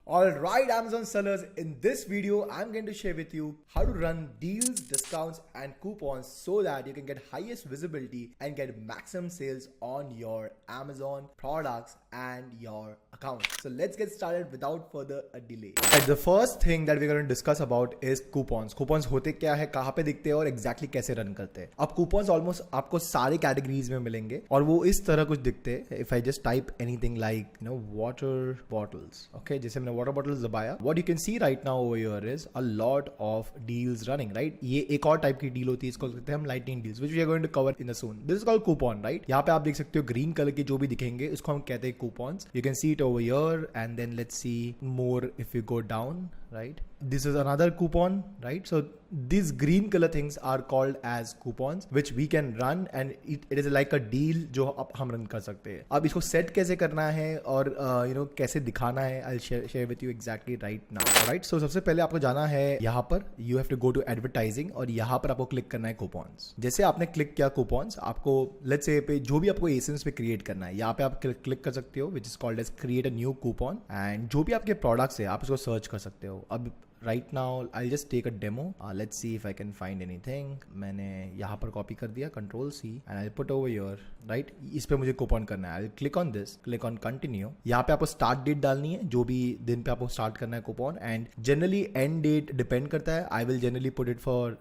Alright, Amazon sellers, in this video, I'm going to share with you how to run deals, discounts, and coupons so that you can get highest visibility and get maximum sales on your Amazon products and your account. So let's get started without further a delay. And the first thing that we're going to discuss about is coupons. Coupons होते क्या है, कहाँ पे दिखते हैं और exactly कैसे run करते हैं. अब coupons almost आपको सारे categories में मिलेंगे और वो इस तरह कुछ दिखते हैं. If I just type anything like water bottles, okay, जैसे मैंने water bottles दबाया, what you can see right now over here is a lot of deals running, right? ये एक और टाइप की डील होती है, इसको कहते हैं हम lightning deals, which we are going to cover in the soon. This is called coupon, right? यहाँ पे आप देख सकते हो ग्रीन कलर के जो भी दिखेंगे इसको हम कहते हैं coupons. You can see it over here and then let's see more if you go down, right? This is another coupon, right? So these green color things are called as coupons which we can run and it is like a deal जो अब हम run कर सकते हैं. अब इसको set कैसे करना है और कैसे दिखाना है, I'll share with you exactly right now. Right? So सबसे पहले आपको जाना है यहाँ पर, you have to go to advertising और यहाँ पर आपको क्लिक करना है coupons. जैसे आपने क्लिक किया coupons, आपको let's say पे जो भी आपको एसेंस पे क्रिएट करना है यहाँ पे आप क्लिक कर सकते हो, which is called as create a new coupon, and जो भी आपके प्रोडक्ट्स है आप इसको सर्च कर सकते हो. अब right now I'll just take a demo. Let's see if I can find anything. मैंने यहाँ पर कॉपी कर दिया Control C and I'll put over here, right? इस पे मुझे कूपन करना है. I'll click on this, click on continue. यहाँ पे आपको स्टार्ट डेट डालनी है, जो भी दिन पे आपको स्टार्ट करना है coupon, and generally end date depend करता है. I will generally put it for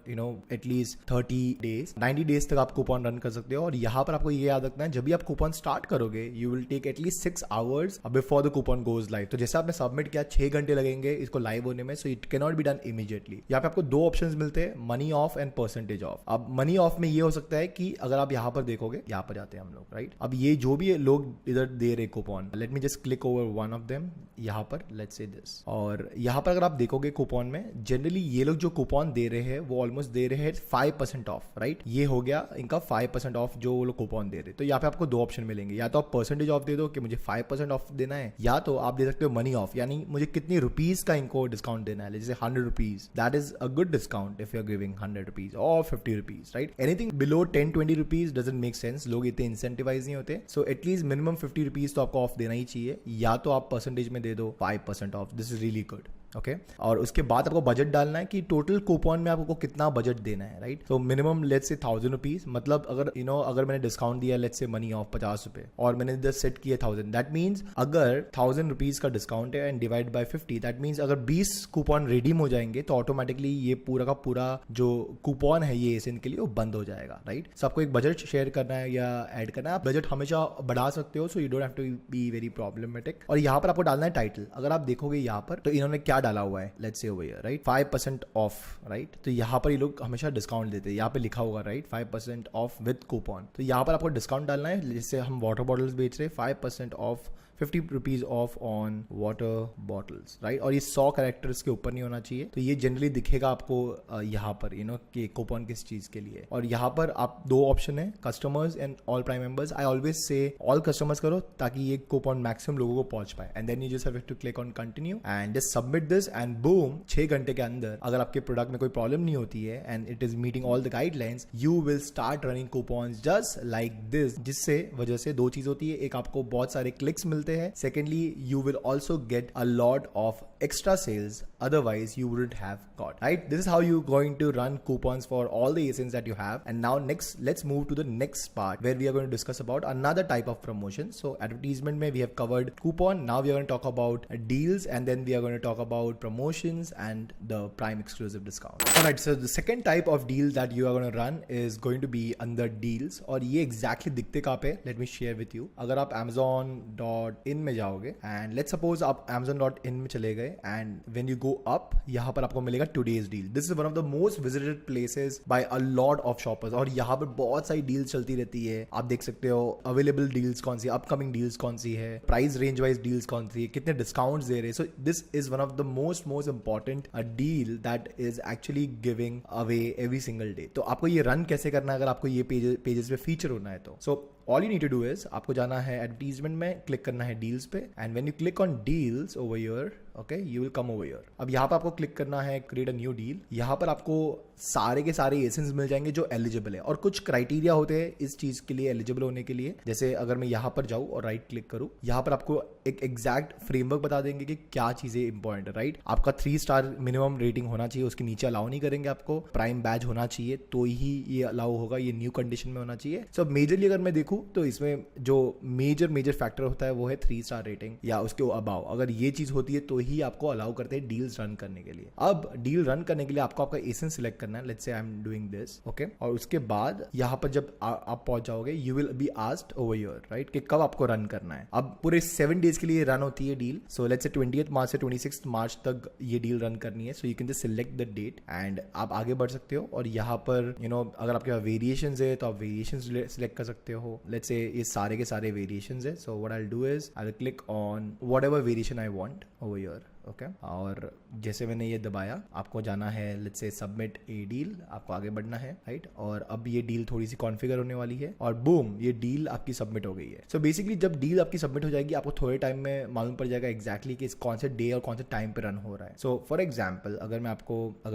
at least 30 days, 90 days तक आप कूपन रन कर सकते हो. और यहाँ पर आपको ये याद रखना है, जब भी आप कूपन स्टार्ट करोगे you will take at least 6 hours before the coupon goes live. तो जैसे आपने सबमिट किया 6 घंटे लगेंगे इसको लाइव होने में, so it cannot be done immediately. यहाँ पे आपको दो ऑप्शंस मिलते हैं, money of and percentage of. अब मनी ऑफ में ये हो सकता है कि अगर आप यहाँ पर देखोगे, यहाँ पर जाते हैं हम लोग, राइट? अब ये जो भी लोग इधर दे रहे coupon, late me just click over one of them यहाँ पर, लेट्स से दिस. और यहाँ पर अगर आप देखोगे कूपन में जनरली ये लोग जो कूपन दे रहे हैं वो ऑलमोस्ट दे रहे हैं 5% ऑफ, राइट? ये हो गया इनका 5% ऑफ जो वो लोग कूपन दे रहे हैं. तो यहाँ पे आपको दो ऑप्शन मिलेंगे, या तो आप परसेंटेज ऑफ दे दो कि मुझे 5% ऑफ देना है, या तो आप दे सकते हो मनी ऑफ, यानी मुझे कितनी रुपीज का इनको डिस्काउंट देना है. जैसे 100 rupees, that is a good discount if you're giving 100 rupees or 50 rupees, right? Anything below 10-20 rupees doesn't make sense. लोग इतने incentivize नहीं होते. So at least minimum 50 rupees तो आपको ऑफ देना ही चाहिए, या तो आप परसेंटेज में दे दो 5% of. This is really good. Okay और उसके बाद आपको बजट डालना है कि टोटल कूपन में आपको कितना बजट देना है, राइट? तो मिनिमम लेट्स से 1000 रुपीज, मतलब अगर अगर मैंने डिस्काउंट दिया लेट्स से मनी ऑफ 50 रुपए और मैंने इधर सेट किया 1000, दैट मीन्स अगर 1000 रुपीज का डिस्काउंट है and divide by 50, that means अगर 20 कूपन रिडीम हो जाएंगे तो ऑटोमेटिकली ये पूरा का पूरा जो कूपन है ये एसेंट के लिए वो बंद हो जाएगा, राइट? सो आपको एक बजट शेयर करना है या ऐड करना है, आप बजट हमेशा बढ़ा सकते हो, so you don't have to be very problematic. और यहाँ पर आपको डालना है टाइटल. अगर आप देखोगे यहाँ पर तो इन्होंने क्या डाला हुआ है, लेट्स से over here, right? 5% of, right? तो यहाँ पर ये लोग हमेशा डिस्काउंट देते हैं, यहाँ पे लिखा होगा, राइट? 5% of with coupon. तो यहाँ पर आपको डिस्काउंट डालना है. जैसे हम वाटर बॉटल्स बेच रहे हैं, 5% of, 50 rupees of on water bottles, right? और ये 100 कैरेक्टर्स के ऊपर नहीं होना चाहिए. तो ये जनरली दिखेगा आपको यहाँ पर कि कूपन किस चीज के लिए. और यहाँ पर आप दो ऑप्शन है, customers and all prime members. I always say all customers करो ताकि ये कूपन मैक्सिमम लोगों को पहुंच पाए. And then you just have to click on continue and just submit this and boom, 6 घंटे के अंदर अगर आपके प्रोडक्ट में कोई प्रॉब्लम नहीं होती है and it is meeting all the guidelines, you will start running coupons just like this. जिससे वजह से दो चीज होती है, एक आपको बहुत सारे क्लिक्स मिलते हैं, secondly you will also get a lot of extra sales otherwise you wouldn't have got, right? This is how you're going to run coupons for all the ASINs that you have. And now next, let's move to the next part where we are going to discuss about another type of promotion. So advertisement mein we have covered coupon, now we are going to talk about deals, and then we are going to talk about promotions and the prime exclusive discount. Alright, so the second type of deal that you are going to run is going to be under deals. और ये exactly दिखते कहाँ पे, let me share with you. अगर आप amazon.in में जाओगे and let's suppose आप amazon.in में चले गए and when you go up, यहाँ पर आपको मिलेगा today's deal. This is one of the most visited places by a lot of shoppers. और यहाँ पर बहुत सारी डील्स चलती रहती है. आप देख सकते हो अवेलेबल डील्स कौन सी, अपकमिंग डील्स कौन सी है, प्राइस रेंज वाइज डील्स कौन सी है, कितने डिस्काउंट्स दे रहे हैं. So this is one of the most important deal that is actually giving away every single day. तो आपको ये रन कैसे करना है अगर आपको ये पेजेस पे फीचर होना है तो. So all you need to do is आपको जाना है एडवर्टीजमेंट में, क्लिक करना है डील्स पे, and when you click on deals over here, okay, you will come over here. अब यहाँ पर आपको क्लिक करना है क्रिएट अ न्यू डील। यहाँ पर आपको सारे के सारे एसेंस मिल जाएंगे जो एलिजिबल है, और कुछ क्राइटेरिया होते हैं इस चीज के लिए एलिजिबल होने के लिए। जैसे अगर मैं यहाँ पर जाऊँ और राइट क्लिक करूँ, यहाँ पर आपको एक एग्जैक्ट फ्रेमवर्क बता देंगे कि क्या चीजें इंपॉर्टेंट है, राइट। आपका 3 स्टार मिनिमम रेटिंग होना चाहिए, उसके नीचे अलाउ नहीं करेंगे आपको। प्राइम बैज होना चाहिए तो ही ये अलाउ होगा, ये न्यू कंडीशन में होना चाहिए। सो मेजरली अगर मैं देखूँ तो इसमें जो मेजर फैक्टर होता है वो है 3 स्टार रेटिंग या उसके अबाव। अगर ये चीज होती है तो ही आपको अलाउ करते हैं डील्स रन करने के लिए। अब डील रन करने के लिए आपको आपका एसेंस सिलेक्ट करना है, लेट्स से I am doing this, okay. और उसके बाद यहाँ पर जब आप पहुंच जाओगे, you will be asked over here, right, कि कब आपको रन करना है। अब पूरे 7 डेज के लिए रन होती है deal. So let's say 20th मार्च से 26th मार्च तक ये डील रन करनी है। So you can just select the date and आप आगे बढ़ सकते हो। और यहाँ पर अगर आपके पास वेरिएशंस है तो आप वेरिएशंस सिलेक्ट कर सकते हो। लेट्स से ये सारे के सारे वेरिएशंस है। सो what I will do is I will click on whatever variation I want over here, okay. और जैसे मैंने ये दबाया, आपको जाना है लेट्स से सबमिट ए डील, आपको आगे बढ़ना है, राइट। और अब ये डील थोड़ी सी कॉन्फ़िगर होने वाली है और बूम, ये डील आपकी सबमिट हो गई है। सो बेसिकली जब डील आपकी सबमिट हो जाएगी, आपको थोड़े टाइम में मालूम पड़ जाएगा एग्जैक्टली कि कौन से डे और कौन से टाइम पे रन हो रहा है। सो फॉर एग्जाम्पल अगर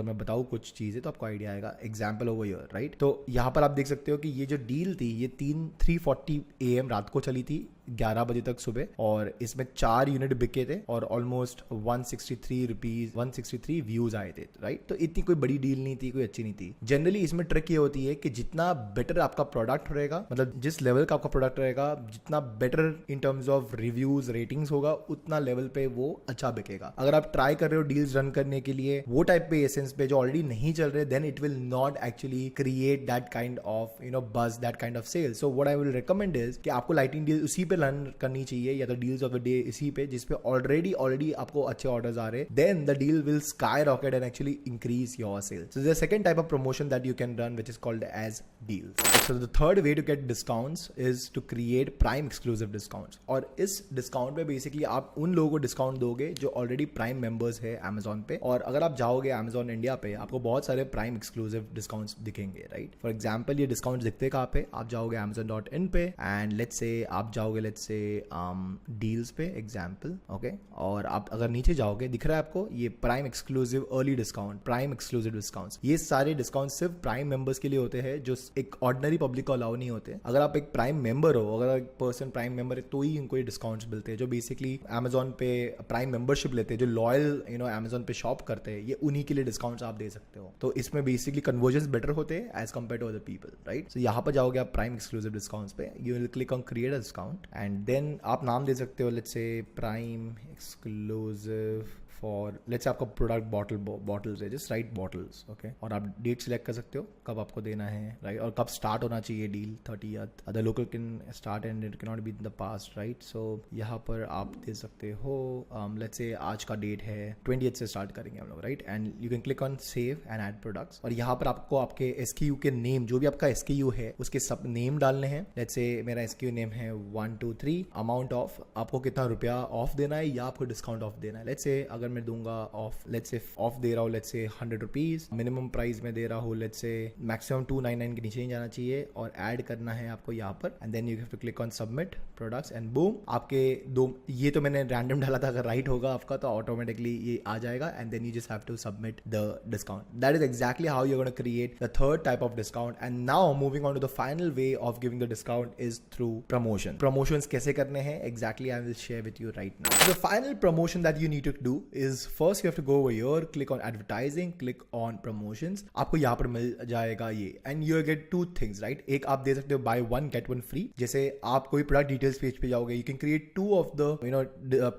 मैं बताऊँ कुछ चीजें तो आपको आइडिया आएगा। Example over here, right. तो यहाँ पर आप देख सकते हो कि ये जो डील थी ये 3:40 AM रात को चली थी, 11 बजे तक सुबह, और इसमें 4 यूनिट बिके थे और ऑलमोस्ट 163 व्यूज आए थे, राइट। तो इतनी कोई बड़ी डील नहीं थी, कोई अच्छी नहीं थी। जनरली इसमें ट्रिक ये होती है कि जितना बेटर आपका प्रोडक्ट रहेगा, मतलब जिस लेवल का आपका प्रोडक्ट रहेगा, जितना better in terms of reviews ratings होगा, उतना लेवल पे वो अच्छा बिकेगा। अगर आप ट्राई कर रहे हो डील्स रन करने के लिए वो टाइप पे एसेंस पे जो ऑलरेडी नहीं चल रहे, then it will not actually create that kind of buzz, that kind of sale. So what I will recommend is कि आपको लाइटिंग डील उसी पे रन करनी चाहिए, या तो डील्स ऑफ द डे इसी पे जिसपे ऑलरेडी आपको अच्छे ऑर्डर्स आ रहे, then the deal will skyrocket and actually increase your sales. So there's a second type of promotion that you can run which is called as deals. So the third way to get discounts is to create prime exclusive discounts. और इस discount पे basically आप उन लोगों को discount दोगे जो already prime members है Amazon पे। और अगर आप जाओगे Amazon इंडिया पे, आपको बहुत सारे प्राइम एक्सक्लूसिव डिस्काउंट्स दिखेंगे, राइट। फॉर एग्जाम्पल ये डिस्काउंट दिखते कहाँ पे, आप जाओगे Amazon.in पे एंड लेट्स से आप जाओगे डील्स पे एग्जाम्पल, ओके। और आप अगर नीचे जाओगे दिख रहा है आपको ये prime exclusive early discount, prime exclusive discounts. ये सारे डिस्काउंट सिर्फ प्राइम मेंबर्स के लिए होते हैं जो एक ऑर्डिनरी पब्लिक को अलाउ नहीं होते। अगर आप एक प्राइम मेंबर हो, अगर एक पर्सन प्राइम मेंबर है तो ही इनको ये डिस्काउंट्स मिलते हैं। जो बेसिकली Amazon पे प्राइम मेंबरशिप लेते हैं, जो लॉयल Amazon पे शॉप करते हैं, ये उन्हीं के लिए डिस्काउंट्स आप दे सकते हो। तो इसमें बेसिकली कन्वर्जन बेटर होते हैं as compared to other people, right. So यहाँ पर जाओगे आप प्राइम एक्सक्लूसिव डिस्काउंट्स पे, you will click on create a discount and then आप नाम दे सकते हो, let's say prime exclusive for, let's say आपका प्रोडक्ट बॉटल्स है, जस्ट राइट बॉटल्स, ओके। और आप डेट सिलेक्ट कर सकते हो कब आपको देना है, राइट। और कब स्टार्ट होना चाहिए deal, 30th। Other local can start and it can not be in the past, right. So यहाँ पर आप दे सकते हो लेट्स से आज का डेट है 20th से स्टार्ट करेंगे हम लोग, right. And you can click on save and add products. और यहाँ पर आपको आपके SKU के नेम, जो भी आपका SKU है उसके सब नेम डालने हैं। लेट्स से मेरा SKU नेम है 123, अमाउंट ऑफ, आपको कितना रुपया ऑफ देना है या आपको डिस्काउंट ऑफ देना है। लेट्स से अगर मैं दूंगा ऑफ, लेट्स से ऑफ दे रहा हूँ let's say 100 rupees, minimum price में दे रहा हूँ लेट्स से मैक्सिमम 299 के नीचे नहीं जाना चाहिए, और ऐड करना है आपको यहाँ पर and then you have to click on submit products and boom, आपके दो, ये तो मैंने रैंडम डाला था, अगर राइट होगा आपका तो ऑटोमेटिकली ये आ जाएगा and then you just have to submit the discount. That is exactly how you are gonna create the third type of discount. And now moving on to the final way of giving the discount is through promotion. Promotions कैसे करने हैं exactly I will share with you right now. The final promotion that you need to do is first you have to go over here, click on advertising, click on promotions. आपको यहाँ पर मिल जाएगा ये and you get 2 things, right. एक आप दे सकते हो bye 1 gate 1 free. जैसे आप कोई प्रोडक्ट डिटेल्स पेज पे जाओगे, you can create 2 of the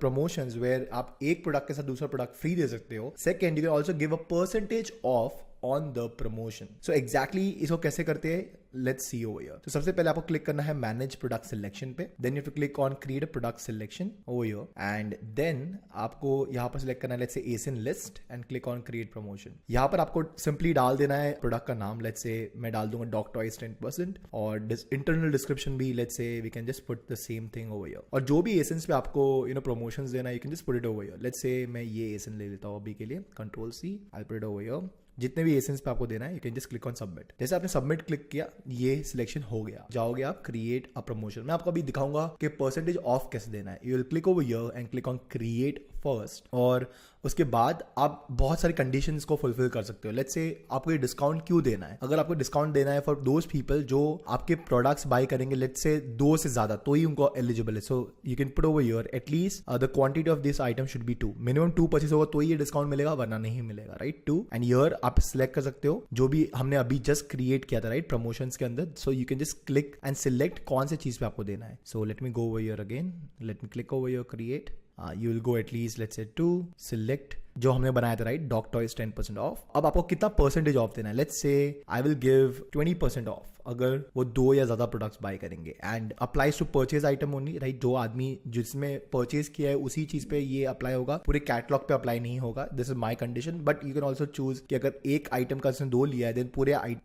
promotions where आप एक प्रोडक्ट के साथ दूसरा प्रोडक्ट फ्री दे सकते हो। Second, you can also give a percentage of on the promotion. So exactly इसको कैसे करते हैं, लेट्स सी ओवर हियर। तो सबसे पहले आपको क्लिक करना है मैनेज प्रोडक्ट सिलेक्शन पे, then you have to click on create a product selection over here and then आपको यहाँ पर सिलेक्ट करना है let's say ASIN list and click on create promotion. यहाँ पर आपको सिंपली डाल देना है प्रोडक्ट का नाम, लेट्स से मैं डाल दूंगा डॉग टॉयज 10% और इंटरनल डिस्क्रिप्शन भी let's say we can just put the same thing over here. और जो भी एसेंस पे आपको प्रमोशंस देना है you can just put it over here. Let's say मैं ये एसेंस ले लेता हूँ अभी के लिए, Ctrl+C, I put it over here. जितने भी एसेंस पे आपको देना है you can just click on submit. जैसे आपने सबमिट क्लिक किया ये सिलेक्शन हो गया, जाओगे आप क्रिएट अ प्रमोशन। मैं आपको अभी दिखाऊंगा कि परसेंटेज ऑफ कैसे देना है। You will click over here and click on create first, और उसके बाद आप बहुत सारी कंडीशंस को फुलफिल कर सकते हो. लेट्स से आपको ये डिस्काउंट क्यों देना है. अगर आपको डिस्काउंट देना है फॉर दोज पीपल जो आपके प्रोडक्ट्स बाय करेंगे लेट्स से 2 से ज्यादा, तो ही उनको एलिजिबल है. So you can put over here at least the quantity of this item should be 2, minimum 2 purchase होगा तो ही ये डिस्काउंट मिलेगा, वरना नहीं मिलेगा. राइट, 2. एंड हियर आप सिलेक्ट कर सकते हो जो भी हमने अभी जस्ट क्रिएट किया था, राइट, प्रमोशंस के अंदर. सो you can just click and select कौन से चीज पे आपको देना है. So let me go over here again, let me click over here create. You will go at least let's say 2, select जो हमने बनाया था, राइट, डॉग टॉयज 10% ऑफ. अब आपको कितना परसेंटेज ऑफ देना है. लेट्स से आई विल गिव 20% ऑफ अगर वो 2 या ज्यादा प्रोडक्ट्स बाय करेंगे. And applies to purchase item only, right. जो आदमी जिसमें परचेज किया है उसी चीज पे ये अप्लाई होगा, पूरे कैटलॉग पे अप्लाई नहीं होगा. This is my condition, but you can also choose कि अगर एक आइटम का उसने 2 लिया है देन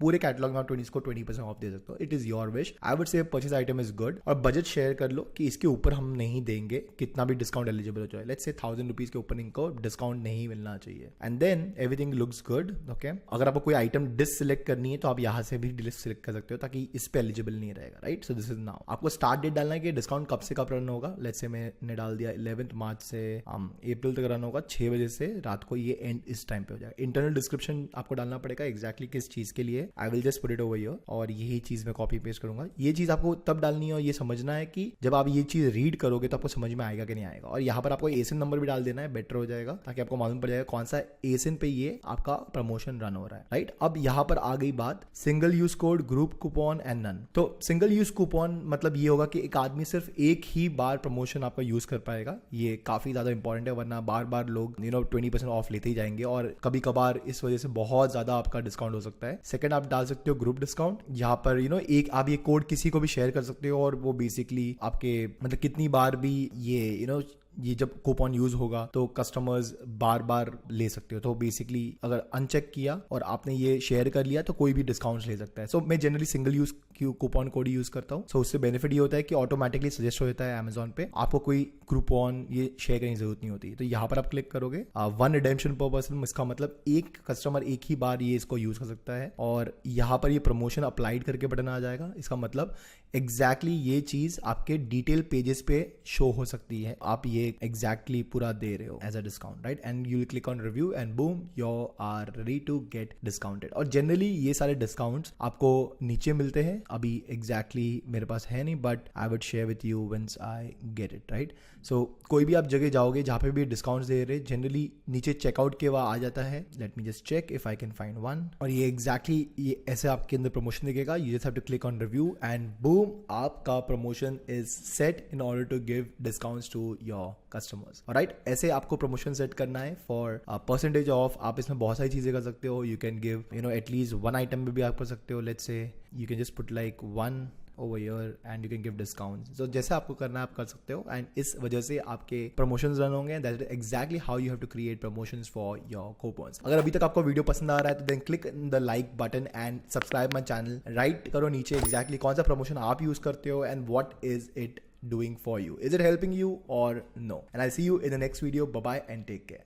पूरे कैटलॉग में आप 20% ऑफ दे सकते हो. It is your wish. I would say purchase item is good. और बजट शेयर कर लो कि इसके ऊपर हम नहीं देंगे, कितना भी डिस्काउंट एलिजिबल हो जाए. लेट्स से 1000 रुपीज के ऊपर इनको डिस्काउंट नहीं मिलना चाहिए. And then everything looks good. Okay, अगर आपको कोई आइटम डिससिलेक्ट करनी है तो आप यहाँ से भी डिससिलेक्ट कर सकते हो ताकि इस पे एलिजिबल नहीं रहेगा. Right, so this is now. आपको स्टार्ट डेट डालना है कि डिस्काउंट कब से कब रन होगा. लेट्स से मैंने डाल दिया 11 मार्च से अप्रैल तक रन होगा, 6 बजे से रात को. ये एंड इस टाइम पे हो जाएगा. इंटरनल डिस्क्रिप्शन आपको डालना पड़ेगा एग्जैक्टली किस चीज के लिए. I will just put it over here और यही चीज मैं कॉपी पेस्ट करूंगा. ये चीज आपको तब डालनी है और ये समझना है कि जब आप ये चीज रीड करोगे तो आपको समझ में आएगा कि नहीं आएगा. और यहाँ पर आपको एसिन नंबर भी डाल देना है, बेटर हो जाएगा ताकि आपको मालूम पड़ जाएगा कौन सा एसिन पे ये आपका प्रमोशन रन हो रहा है. राइट, अब यहाँ पर आ गई बात single use code, group coupon and none. तो सिंगल यूज कूपन मतलब ये होगा कि एक आदमी सिर्फ एक ही बार प्रमोशन आपका यूज कर पाएगा. ये काफी ज्यादा इंपॉर्टेंट है, वरना बार बार लोग 20% ऑफ लेते ही जाएंगे और कभी कभार इस वजह से बहुत ज्यादा आपका डिस्काउंट हो सकता है. सेकंड, आप डाल सकते हो ग्रुप डिस्काउंट. यहाँ पर एक आप ये कोड किसी को भी शेयर कर सकते हो और वो बेसिकली आपके मतलब कितनी बार भी ये जब कूपन यूज होगा तो कस्टमर्स बार बार ले सकते हो. तो बेसिकली अगर अनचेक किया और आपने ये शेयर कर लिया तो कोई भी डिस्काउंट ले सकता है. सो मैं generally single use coupon code use करता हूँ. सो उससे बेनिफिट ये होता है कि ऑटोमेटिकली सजेस्ट हो जाता है अमेजोन पे, आपको कोई कूपन ये शेयर करने की जरूरत नहीं होती. तो यहाँ पर आप क्लिक करोगे 1 रिडेम्पशन पर पर्सन, इसका मतलब एक कस्टमर एक ही बार ये इसको यूज कर सकता है. और यहाँ पर ये प्रमोशन अप्लाइड करके बटन आ जाएगा. इसका मतलब एग्जैक्टली ये चीज आपके डिटेल पेजेस पे शो हो सकती है. आप ये एग्जैक्टली पूरा दे रहे हो as a discount, right. And you will click on review and boom, you are ready to get discounted. और जनरली ये सारे डिस्काउंट्स आपको नीचे मिलते हैं. अभी एग्जैक्टली मेरे पास है नहीं, but I would share with you once I get it, right. So कोई भी आप जगह जाओगे जहाँ पे भी डिस्काउंट्स दे रहे, जनरली नीचे चेकआउट के वहाँ आ जाता है. Let me just check if I can find one. और ये एग्जैक्टली ये ऐसे आपके अंदर प्रमोशन दिखेगा. You just have to click on review and boom, आपका promotion is set in order to give discounts to your customers. Right, ऐसे आपको प्रमोशन सेट करना है फॉर परसेंटेज ऑफ. आप इसमें बहुत सारी चीजें कर सकते हो. You can give at least 1 item में भी आप कर सकते हो. Let's say you can just put like 1 over here and you can give discounts. So जैसे आपको करना है आप कर सकते हो. एंड इस वजह से आपके प्रमोशंस रन होंगे. That is exactly how you have to create promotions for your coupons. अगर अभी तक आपको वीडियो पसंद आ रहा है तो then click the like button and subscribe my channel. Right करो नीचे exactly कौन सा प्रमोशन आप यूज करते हो and what is it doing for you. Is it helping you or no? And I'll see you in the next video. Bye bye and take care.